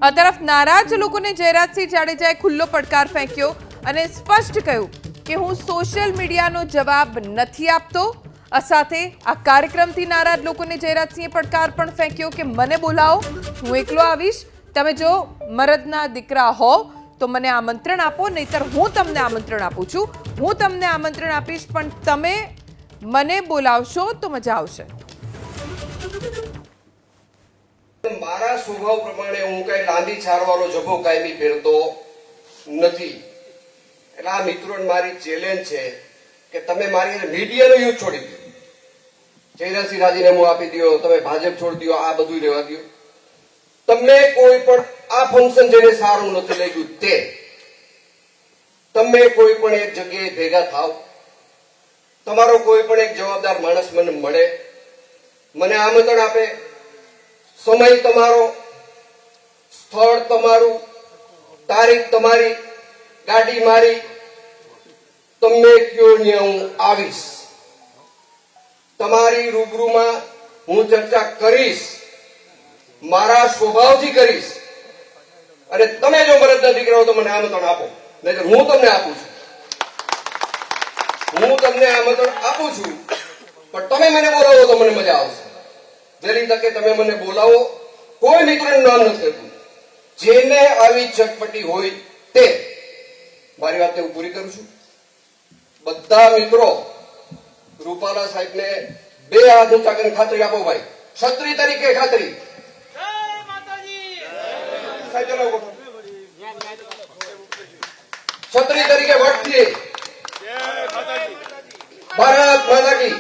આ તરફ નારાજ લોકોને જયરાજસિંહ જાડેજાએ ખુલ્લો પડકાર ફેંક્યો અને સ્પષ્ટ કહ્યું કે હું સોશિયલ મીડિયાનો જવાબ નથી આપતો। આ સાથે આ કાર્યક્રમથી નારાજ લોકોને જયરાજસિંહે પડકાર પણ ફેંક્યો કે મને બોલાવો, હું એકલો આવીશ। તમે જો મરદના દીકરા હો તો મને આમંત્રણ આપો, નહીતર હું તમને આમંત્રણ આપું છું। હું તમને આમંત્રણ આપીશ, પણ તમે મને બોલાવશો તો મજા આવશે। મારા સ્વભાવ પ્રમાણે હું કઈ લાંબી છારવાળો જભો કાયમી પહેરતો નથી। એટલે આ મિત્રોને મારી ચેલેન્જ છે કે તમે મારી મીડિયાનો યુઝ છોડી દો। જયરાજસિંહ રાજીનામું આપી દો, તમે ભાજપ છોડી દો, આ બધું રહેવા દો। તમે કોઈ પણ આ ફંક્શન જેને સારું નથી લાગ્યું તે તમે કોઈ પણ એક જગ્યાએ ભેગા થાવ, તમારો કોઈ પણ એક જવાબદાર માણસ મને મળે, મને આમંત્રણ આપે, સમય તમારો, સ્થળ તમારું, તારીખ તમારી, ગાડી મારી, તમે કયો ને હું આવીશ। તમારી રૂબરૂમાં હું ચર્ચા કરીશ, મારા સ્વભાવથી કરીશ। અને તમે જો મરદના દીકરા હો તો મને આમંત્રણ આપો, નહીતર હું તમને આપું છું। હું તમને આમંત્રણ આપું છું, પણ તમે મને બોલાવો તો મને મજા આવશે। વહેલી તકે તમે મને બોલાવો। કોઈ મિત્રનું નામ નથી લેતું, જેને આવી ચટપટી હોય તે। મારી વાત હું પૂરી કરું છું। બધા મિત્રો રૂપાલા સાહેબને બે હાથ ઊંચા કરીને ખાતરી આપો ભાઈ, ક્ષત્રિય તરીકે ખાતરી। સાહેબ ચલાવો, ક્ષત્રિય તરીકે વટથી ભારત માતા કી।